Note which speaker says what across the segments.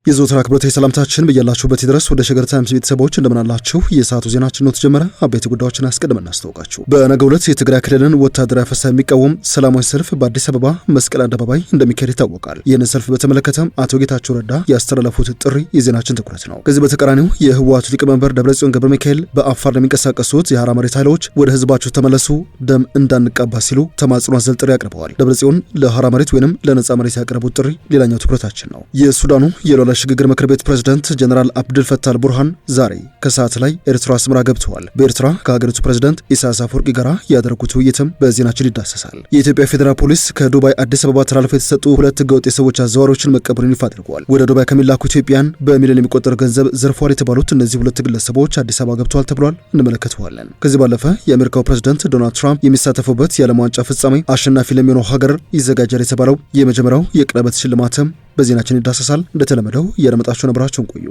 Speaker 1: የዘወትር አክብሮታዊ ሰላምታችን በያላችሁበት ድረስ ወደ ሸገር ታይምስ ቤተሰቦች እንደምናላችሁ የሰዓቱ ዜናችን ነው ተጀመረ። አበይት ጉዳዮችን አስቀድመን እናስታውቃችሁ። በነገው ዕለት የትግራይ ክልልን ወታደራዊ አፈሳ የሚቃወም ሰላማዊ ሰልፍ በአዲስ አበባ መስቀል አደባባይ እንደሚካሄድ ይታወቃል። ይህንን ሰልፍ በተመለከተ አቶ ጌታቸው ረዳ ያስተላለፉት ጥሪ የዜናችን ትኩረት ነው። ከዚህ በተቃራኒው የህወሓቱ ሊቀመንበር ደብረጽዮን ገብረ ሚካኤል በአፋር ለሚንቀሳቀሱት የሐራ መሬት ኃይሎች ወደ ህዝባችሁ ተመለሱ፣ ደም እንዳንቀባ ሲሉ ተማጽኖ አዘል ጥሪ አቅርበዋል። ደብረጽዮን ለሐራ መሬት ወይንም ለነጻ መሬት ያቀረቡት ጥሪ ሌላኛው ትኩረታችን ነው። የሱዳኑ የሎላ ሽግግር ምክር ቤት ፕሬዝዳንት ጀነራል አብዱል ፈታህ አልቡርሃን ዛሬ ከሰዓት ላይ ኤርትራ አስመራ ገብተዋል። በኤርትራ ከሀገሪቱ ፕሬዝዳንት ኢሳያስ አፈወርቂ ጋር ያደረጉት ውይይትም በዜናችን ይዳሰሳል። የኢትዮጵያ ፌዴራል ፖሊስ ከዱባይ አዲስ አበባ ተላልፈው የተሰጡ ሁለት ህገወጥ የሰዎች አዘዋዋሪዎችን መቀበሉን ይፋ አድርገዋል። ወደ ዱባይ ከሚላኩ ኢትዮጵያን በሚሊዮን የሚቆጠር ገንዘብ ዘርፈዋል የተባሉት እነዚህ ሁለት ግለሰቦች አዲስ አበባ ገብተዋል ተብሏል። እንመለከተዋለን። ከዚህ ባለፈ የአሜሪካው ፕሬዝዳንት ዶናልድ ትራምፕ የሚሳተፉበት የዓለም ዋንጫ ፍጻሜ አሸናፊ ለሚሆነው ሀገር ይዘጋጃል የተባለው የመጀመሪያው የቀለበት ሽልማትም በዜናችን ይዳሰሳል። እንደተለመደው እያደመጣችሁ አብራችሁን ቆዩ።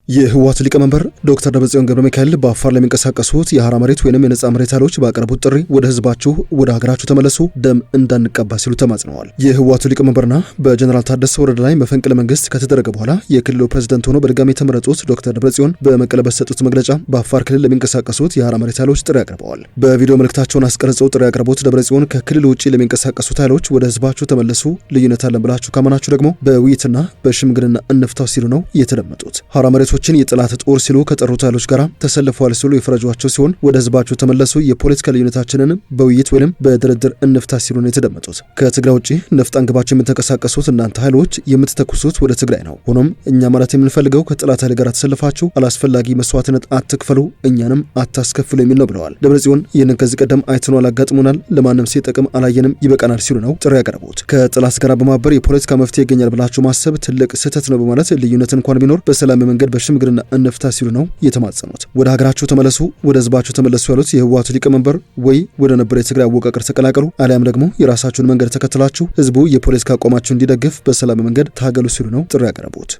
Speaker 1: የህወሓት ሊቀመንበር ዶክተር ደብረጽዮን ገብረ ሚካኤል በአፋር ለሚንቀሳቀሱት የሐራ መሬት ወይንም የነጻ መሬት ኃይሎች ባቀረቡት ጥሪ ወደ ህዝባችሁ ወደ ሀገራችሁ ተመለሱ፣ ደም እንዳንቀባ ሲሉ ተማጽነዋል። የህወሓቱ ሊቀመንበርና በጀነራል ታደሰ ወረደ ላይ መፈንቅለ መንግስት ከተደረገ በኋላ የክልሉ ፕሬዝዳንት ሆነው በድጋሚ የተመረጡት ዶክተር ደብረጽዮን በመቀለ በሰጡት መግለጫ በአፋር ክልል ለሚንቀሳቀሱት የሐራ መሬት ኃይሎች ጥሪ አቅርበዋል። በቪዲዮ መልእክታቸውን አስቀርጸው ጥሪ ያቀረቡት ደብረጽዮን ከክልሉ ውጪ ለሚንቀሳቀሱት ኃይሎች ወደ ህዝባችሁ ተመለሱ፣ ልዩነት አለን ብላችሁ ካመናችሁ ደግሞ በውይይትና በሽምግልና እንፍታው ሲሉ ነው የተደመጡት። ሐራ መሬቶችን የጠላት ጦር ሲሉ ከጠሩት ኃይሎች ጋር ተሰልፈዋል ሲሉ የፈረጇቸው ሲሆን ወደ ህዝባቸው ተመለሱ፣ የፖለቲካ ልዩነታችንን በውይይት ወይም በድርድር እንፍታ ሲሉ ነው የተደመጡት። ከትግራይ ውጪ ነፍጥ አንግባችሁ የምትንቀሳቀሱት እናንተ ኃይሎች የምትተኩሱት ወደ ትግራይ ነው። ሆኖም እኛ ማለት የምንፈልገው ከጠላት ኃይል ጋር ተሰልፋችሁ አላስፈላጊ መስዋዕትነት አትክፈሉ፣ እኛንም አታስከፍሉ የሚል ነው ብለዋል። ደብረጽዮን ይህንን ከዚህ ቀደም አይተናል፣ አጋጥሞናል፣ ለማንም ሲጠቅም አላየንም፣ ይበቃናል ሲሉ ነው ጥሪ ያቀረቡት። ከጠላት ጋር በማበር የፖለቲካ መፍትሄ ይገኛል ብላችሁ ማሰብ ትልቅ ስህተት ነው በማለት ልዩነት እንኳን ቢኖር በሰላም መንገድ በሽምግልና እንፍታ ሲሉ ነው የተማጸኑት። ወደ ሀገራችሁ ተመለሱ፣ ወደ ህዝባችሁ ተመለሱ ያሉት የህወሓቱ ሊቀመንበር ወይ ወደ ነበረ የትግራይ አወቃቀር ተቀላቀሉ አሊያም ደግሞ የራሳችሁን መንገድ ተከትላችሁ ህዝቡ የፖለቲካ አቋማችሁን እንዲደግፍ በሰላም መንገድ ታገሉ ሲሉ ነው ጥሪ ያቀረቡት።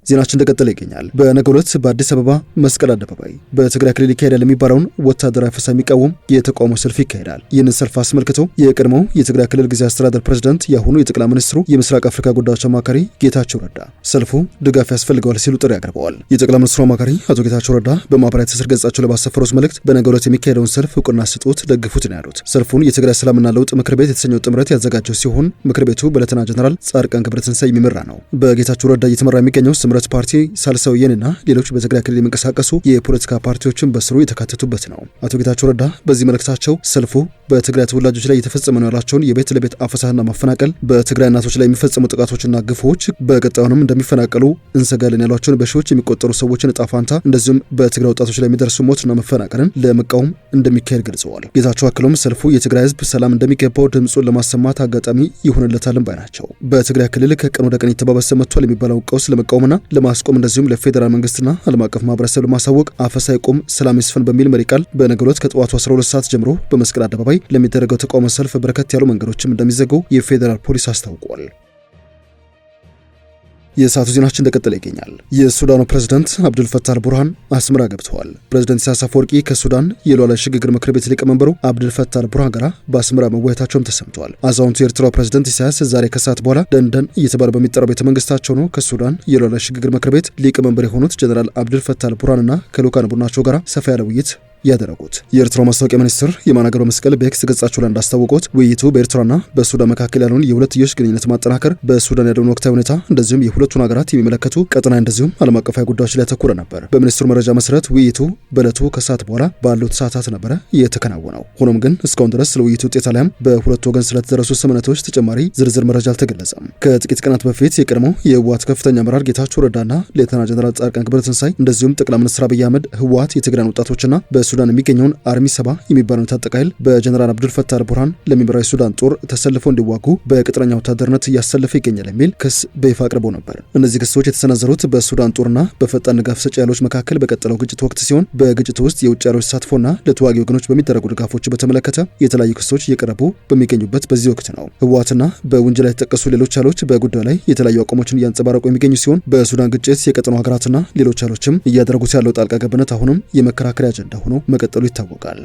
Speaker 1: ዜናችን እንደቀጠለ ይገኛል። በነገው ዕለት በአዲስ አበባ መስቀል አደባባይ በትግራይ ክልል ይካሄዳል የሚባለውን ወታደራዊ አፈሳ የሚቃወም የተቃውሞ ሰልፍ ይካሄዳል። ይህንን ሰልፍ አስመልክቶ የቀድሞው የትግራይ ክልል ጊዜያዊ አስተዳደር ፕሬዝዳንት የአሁኑ የጠቅላይ ሚኒስትሩ የምስራቅ አፍሪካ ጉዳዮች አማካሪ ጌታቸው ረዳ ሰልፉ ድጋፍ ያስፈልገዋል ሲሉ ጥሪ አቅርበዋል። የጠቅላይ ሚኒስትሩ አማካሪ አቶ ጌታቸው ረዳ በማህበራዊ ትስስር ገጻቸው ላይ ባሰፈሩት መልእክት በነገው ዕለት የሚካሄደውን ሰልፍ እውቅና ስጡት፣ ደግፉት ነው ያሉት። ሰልፉን የትግራይ ሰላምና ለውጥ ምክር ቤት የተሰኘው ጥምረት ያዘጋጀው ሲሆን ምክር ቤቱ በሌተና ጀነራል ጻድቃን ገብረትንሳኤ የሚመራ ነው። በጌታቸው ረዳ እየተመራ የሚገኘው ጥምረት ፓርቲ ሳልሳይ ወያኔና ሌሎች በትግራይ ክልል የሚንቀሳቀሱ የፖለቲካ ፓርቲዎችን በስሩ የተካተቱበት ነው። አቶ ጌታቸው ረዳ በዚህ መልእክታቸው ሰልፉ በትግራይ ተወላጆች ላይ የተፈጸመ ነው ያላቸውን የቤት ለቤት አፈሳና ማፈናቀል፣ በትግራይ እናቶች ላይ የሚፈጸሙ ጥቃቶችና ግፎች፣ በቀጣዩንም እንደሚፈናቀሉ እንሰጋለን ያሏቸውን በሺዎች የሚቆጠሩ ሰዎችን እጣ ፋንታ፣ እንደዚሁም በትግራይ ወጣቶች ላይ የሚደርሱ ሞትና መፈናቀልን ለመቃወም እንደሚካሄድ ገልጸዋል። ጌታቸው አክለውም ሰልፉ የትግራይ ህዝብ ሰላም እንደሚገባው ድምጹን ለማሰማት አጋጣሚ ይሆንለታልን ባይ ናቸው። በትግራይ ክልል ከቀን ወደ ቀን የተባባሰ መጥቷል የሚባለው ቀውስ ለመቃወምና ለማስቆም እንደዚሁም ለፌዴራል መንግስትና ዓለም አቀፍ ማህበረሰብ ለማሳወቅ አፈሳ ይቆም፣ ሰላም ይስፈን በሚል መሪ ቃል በነገው ዕለት ከጠዋቱ 12 ሰዓት ጀምሮ በመስቀል አደባባይ ለሚደረገው ተቃውሞ ሰልፍ በርከት ያሉ መንገዶችም እንደሚዘጉ የፌዴራል ፖሊስ አስታውቋል። የሰዓቱ ዜናችን እንደቀጠለ ይገኛል። የሱዳኑ ፕሬዝዳንት አብዱል ፈታህ አልቡርሃን አስመራ ገብተዋል። ፕሬዝዳንት ኢሳያስ አፈወርቂ ከሱዳን የሉዓላዊ ሽግግር ምክር ቤት ሊቀመንበሩ አብዱል ፈታህ አልቡርሃን ጋር በአስመራ መወያየታቸውም ተሰምተዋል። አዛውንቱ የኤርትራው ፕሬዝዳንት ኢሳያስ ዛሬ ከሰዓት በኋላ ደንደን እየተባለ በሚጠራው ቤተ መንግስታቸው ነው ከሱዳን የሉዓላዊ ሽግግር ምክር ቤት ሊቀመንበር የሆኑት ጀነራል አብዱል ፈታህ አልቡርሃንና ከልዑካን ቡድናቸው ጋር ሰፋ ያለ ውይይት ያደረጉት። የኤርትራው ማስታወቂያ ሚኒስትር የማነ ገብረ መስቀል በኤክስ ገጻቸው ላይ እንዳስታወቁት ውይይቱ በኤርትራና በሱዳን መካከል ያለውን የሁለትዮሽ ግንኙነት ማጠናከር፣ በሱዳን ያለውን ወቅታዊ ሁኔታ እንደዚሁም የሁለቱን ሀገራት የሚመለከቱ ቀጠና እንደዚሁም ዓለም አቀፋዊ ጉዳዮች ላይ ያተኮረ ነበር። በሚኒስትሩ መረጃ መሰረት ውይይቱ በዕለቱ ከሰዓት በኋላ ባሉት ሰዓታት ነበረ የተከናወነው። ሆኖም ግን እስካሁን ድረስ ስለ ውይይቱ ውጤት አሊያም በሁለቱ ወገን ስለተደረሱ ስምምነቶች ተጨማሪ ዝርዝር መረጃ አልተገለጸም። ከጥቂት ቀናት በፊት የቀድሞው የህወሓት ከፍተኛ አመራር ጌታቸው ረዳና ሌተና ጀነራል ጻድቃን ገብረትንሳኤ እንደዚሁም ጠቅላይ ሚኒስትር አብይ አህመድ ህወሓት የትግራይን ወጣቶችና በሱዳን የሚገኘውን አርሚ 7 የሚባለውን ታጠቀ ኃይል በጀነራል አብዱል ፈታህ አልቡርሃን ለሚመራው የሱዳን ጦር ተሰልፈው እንዲዋጉ በቅጥረኛ ወታደርነት እያሰለፈ ይገኛል የሚል ክስ በይፋ አቅርበው ነበር። እነዚህ ክሶች የተሰነዘሩት በሱዳን ጦርና በፈጣን ድጋፍ ሰጪ ኃይሎች መካከል በቀጠለው ግጭት ወቅት ሲሆን በግጭቱ ውስጥ የውጭ ኃይሎች ተሳትፎና ለተዋጊ ወገኖች በሚደረጉ ድጋፎች በተመለከተ የተለያዩ ክሶች እየቀረቡ በሚገኙበት በዚህ ወቅት ነው። ህወሓትና በውንጀላ የተጠቀሱ ሌሎች ኃይሎች በጉዳዩ ላይ የተለያዩ አቋሞችን እያንጸባረቁ የሚገኙ ሲሆን በሱዳን ግጭት የቀጠናው ሀገራትና ሌሎች ኃይሎችም እያደረጉት ያለው ጣልቃ ገብነት አሁንም የመከራከሪያ አጀንዳ ሆኖ መቀጠሉ ይታወቃል።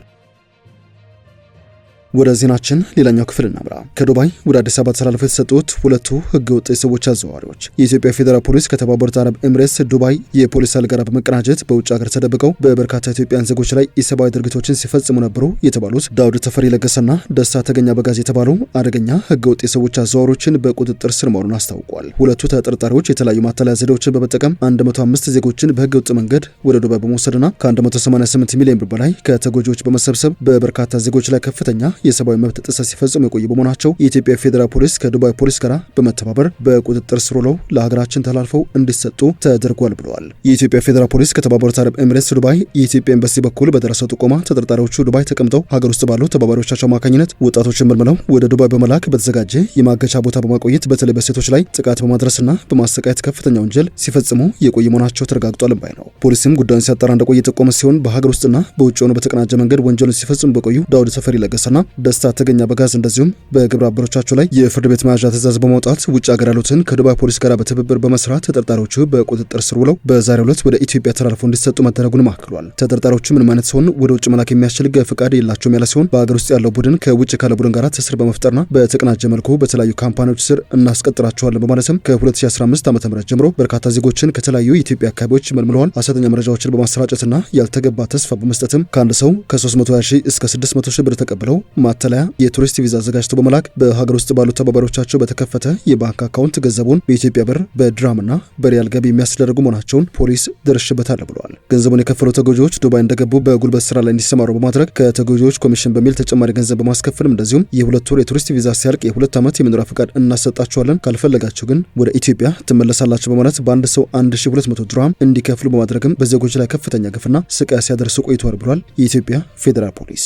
Speaker 1: ወደ ዜናችን ሌላኛው ክፍል እናምራ። ከዱባይ ወደ አዲስ አበባ ተላልፈው የተሰጡት ሁለቱ ህገወጥ የሰዎች አዘዋዋሪዎች የኢትዮጵያ ፌዴራል ፖሊስ ከተባበሩት አረብ ኤምሬትስ ዱባይ የፖሊስ ኃይል ጋር በመቀናጀት በውጭ ሀገር ተደብቀው በበርካታ ኢትዮጵያውያን ዜጎች ላይ የሰብአዊ ድርጊቶችን ሲፈጽሙ ነበሩ የተባሉት ዳውድ ተፈሪ ለገሰና ደስታ ተገኛ በጋዝ የተባሉ አደገኛ ህገወጥ የሰዎች አዘዋዋሪዎችን በቁጥጥር ስር መሆኑን አስታውቋል። ሁለቱ ተጠርጣሪዎች የተለያዩ ማታለያ ዘዴዎችን በመጠቀም 105 ዜጎችን በህገወጥ መንገድ ወደ ዱባይ በመውሰድና ከ188 ሚሊዮን ብር በላይ ከተጎጂዎች በመሰብሰብ በበርካታ ዜጎች ላይ ከፍተኛ የሰብአዊ መብት ጥሰት ሲፈጽሙ የቆዩ በመሆናቸው የኢትዮጵያ ፌዴራል ፖሊስ ከዱባይ ፖሊስ ጋር በመተባበር በቁጥጥር ስር ውለው ለሀገራችን ተላልፈው እንዲሰጡ ተደርጓል ብለዋል። የኢትዮጵያ ፌዴራል ፖሊስ ከተባበሩት አረብ ኤምሬትስ ዱባይ የኢትዮጵያ ኤምባሲ በኩል በደረሰው ጥቆማ ተጠርጣሪዎቹ ዱባይ ተቀምጠው ሀገር ውስጥ ባሉ ተባባሪዎቻቸው አማካኝነት ወጣቶችን መልምለው ወደ ዱባይ በመላክ በተዘጋጀ የማገቻ ቦታ በማቆየት በተለይ በሴቶች ላይ ጥቃት በማድረስና በማሰቃየት ከፍተኛ ወንጀል ሲፈጽሙ የቆዩ መሆናቸው ተረጋግጧል ባይ ነው። ፖሊስም ጉዳዩን ሲያጣራ እንደቆየ ጠቆመ ሲሆን በሀገር ውስጥና በውጭ ሆነው በተቀናጀ መንገድ ወንጀሉን ሲፈጽሙ በቆዩ ዳውድ ተፈሪ ለገሰና ደስታ ተገኛ በጋዝ እንደዚሁም በግብረ አበሮቻቸው ላይ የፍርድ ቤት መያዣ ትዕዛዝ በማውጣት ውጭ ሀገር ያሉትን ከዱባይ ፖሊስ ጋር በትብብር በመስራት ተጠርጣሪዎቹ በቁጥጥር ስር ውለው በዛሬው ዕለት ወደ ኢትዮጵያ ተላልፈው እንዲሰጡ መደረጉን አክሏል። ተጠርጣሪዎቹ ምንም አይነት ሰውን ወደ ውጭ መላክ የሚያስችል ፈቃድ የላቸውም ያለ ሲሆን በሀገር ውስጥ ያለው ቡድን ከውጭ ካለ ቡድን ጋር ትስስር በመፍጠርና በተቀናጀ መልኩ በተለያዩ ካምፓኒዎች ስር እናስቀጥራቸዋለን በማለትም ከ2015 ዓ.ም ጀምሮ በርካታ ዜጎችን ከተለያዩ የኢትዮጵያ አካባቢዎች መልምለዋል። ሐሰተኛ መረጃዎችን በማሰራጨትና ያልተገባ ተስፋ በመስጠትም ከአንድ ሰው ከ320 ሺህ እስከ 600 ሺህ ብር ተቀብለው ማተለያ የቱሪስት ቪዛ አዘጋጅተው በመላክ በሀገር ውስጥ ባሉ ተባባሪዎቻቸው በተከፈተ የባንክ አካውንት ገንዘቡን በኢትዮጵያ ብር በድራምና በሪያል ገቢ የሚያስደርጉ መሆናቸውን ፖሊስ ደርሽበታል ብለዋል። ገንዘቡን የከፈሉ ተጎጂዎች ዱባይ እንደገቡ በጉልበት ስራ ላይ እንዲሰማሩ በማድረግ ከተጎጂዎች ኮሚሽን በሚል ተጨማሪ ገንዘብ በማስከፈልም እንደዚሁም የ2 ወር የቱሪስት ቪዛ ሲያልቅ የ2 ዓመት የመኖሪያ ፈቃድ እናሰጣቸዋለን፣ ካልፈለጋችሁ ግን ወደ ኢትዮጵያ ትመለሳላችሁ በማለት በአንድ ሰው 1200 ድራም እንዲከፍሉ በማድረግም በዜጎች ላይ ከፍተኛ ግፍና ስቃይ ሲያደርሱ ቆይተዋል ብሏል የኢትዮጵያ ፌዴራል ፖሊስ።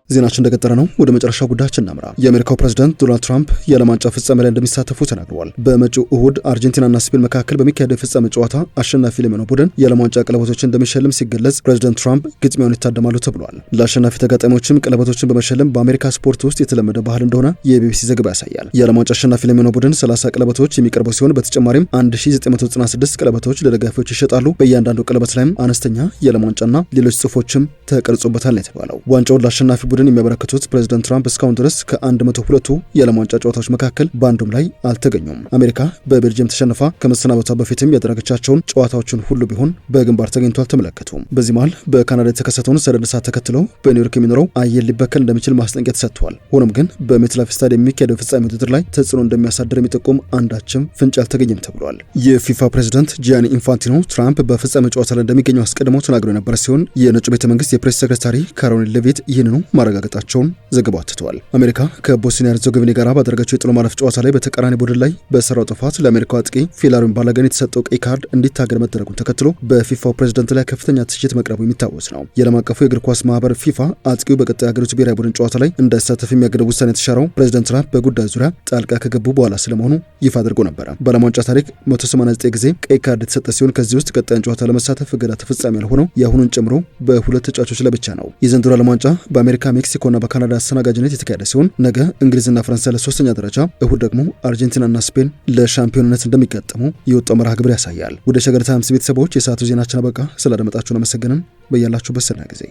Speaker 1: ዜናችን እንደቀጠለ ነው። ወደ መጨረሻው ጉዳያችን እናምራ። የአሜሪካው ፕሬዝዳንት ዶናልድ ትራምፕ የዓለም ዋንጫ ፍጻሜ ላይ እንደሚሳተፉ ተናግረዋል። በመጪው እሁድ አርጀንቲናና ስፔን መካከል በሚካሄደው የፍጻሜ ጨዋታ አሸናፊ ለሚሆነው ቡድን የዓለም ዋንጫ ቀለበቶችን እንደሚሸልም ሲገለጽ ፕሬዝዳንት ትራምፕ ግጥሚያውን ይታደማሉ ተብሏል። ለአሸናፊ ተጋጣሚዎችም ቀለበቶችን በመሸለም በአሜሪካ ስፖርት ውስጥ የተለመደ ባህል እንደሆነ የቢቢሲ ዘገባ ያሳያል። የዓለም ዋንጫ አሸናፊ ለሚሆነው ቡድን 30 ቀለበቶች የሚቀርቡ ሲሆን በተጨማሪም 1996 ቀለበቶች ለደጋፊዎች ይሸጣሉ። በእያንዳንዱ ቀለበት ላይም አነስተኛ የዓለም ዋንጫና ሌሎች ጽሑፎችም ተቀርጾበታል ነው የተባለው። ዋንጫውን ለአሸናፊ ቡድን የሚያበረክቱት ፕሬዝዳንት ትራምፕ እስካሁን ድረስ ከ102ቱ የዓለም ዋንጫ ጨዋታዎች መካከል በአንዱም ላይ አልተገኙም። አሜሪካ በቤልጅየም ተሸንፋ ከመሰናበቷ በፊትም ያደረገቻቸውን ጨዋታዎችን ሁሉ ቢሆን በግንባር ተገኝቶ አልተመለከቱም። በዚህ መሃል በካናዳ የተከሰተውን ሰደድ እሳት ተከትሎ በኒውዮርክ የሚኖረው አየር ሊበከል እንደሚችል ማስጠንቀቂያ ተሰጥቷል። ሆኖም ግን በሜትላይፍ ስታዲየም የሚካሄደው ፍጻሜ ውድድር ላይ ተጽዕኖ እንደሚያሳድር የሚጠቁም አንዳችም ፍንጭ አልተገኘም ተብሏል። የፊፋ ፕሬዝዳንት ጂያኒ ኢንፋንቲኖ ትራምፕ በፍጻሜ ጨዋታ ላይ እንደሚገኙ አስቀድመው ተናግረው የነበረ ሲሆን የነጩ ቤተ መንግስት የፕሬስ ሴክሬታሪ ካሮሊን ሌቪት ይህንኑ ማረጋገጣቸው ዘገባው አትተዋል። አሜሪካ ከቦስኒያ ሄርዘጎቪና ጋር ባደረገችው የጥሎ ማለፍ ጨዋታ ላይ በተቃራኒ ቡድን ላይ በሰራው ጥፋት ለአሜሪካው አጥቂ ፊላሪን ባላገን የተሰጠው ቀይ ካርድ እንዲታገድ መደረጉን ተከትሎ በፊፋው ፕሬዝዳንት ላይ ከፍተኛ ትችት መቅረቡ የሚታወስ ነው። የዓለም አቀፉ የእግር ኳስ ማህበር ፊፋ አጥቂው በቀጣይ ሀገሪቱ ብሔራዊ ቡድን ጨዋታ ላይ እንዳይሳተፍ የሚያገደው ውሳኔ የተሻረው ፕሬዝዳንት ትራምፕ በጉዳዩ ዙሪያ ጣልቃ ከገቡ በኋላ ስለመሆኑ ይፋ አድርጎ ነበረ። በዓለም ዋንጫ ታሪክ 189 ጊዜ ቀይ ካርድ የተሰጠ ሲሆን ከዚህ ውስጥ ቀጣዩን ጨዋታ ለመሳተፍ እገዳ ተፈጻሚ ያልሆነው የአሁኑን ጨምሮ በሁለት ተጫዋቾች ላይ ብቻ ነው። የዘንድሮ ዓለም ዋንጫ በአሜሪካ ሜክሲኮና በካናዳ አስተናጋጅነት የተካሄደ ሲሆን ነገ እንግሊዝና ፈረንሳይ ለሶስተኛ ደረጃ፣ እሁድ ደግሞ አርጀንቲናና ስፔን ለሻምፒዮንነት እንደሚጋጠሙ የወጣው መርሃ ግብር ያሳያል። ወደ ሸገር ታይምስ ቤተሰቦች የሰዓቱ ዜናችን አበቃ። ስላደመጣችሁን አመሰግንን። በያላችሁበት ሰናይ ጊዜ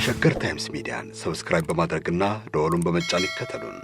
Speaker 2: ሸገር ታይምስ ሚዲያን ሰብስክራይብ በማድረግና ደወሉን በመጫን ይከተሉን።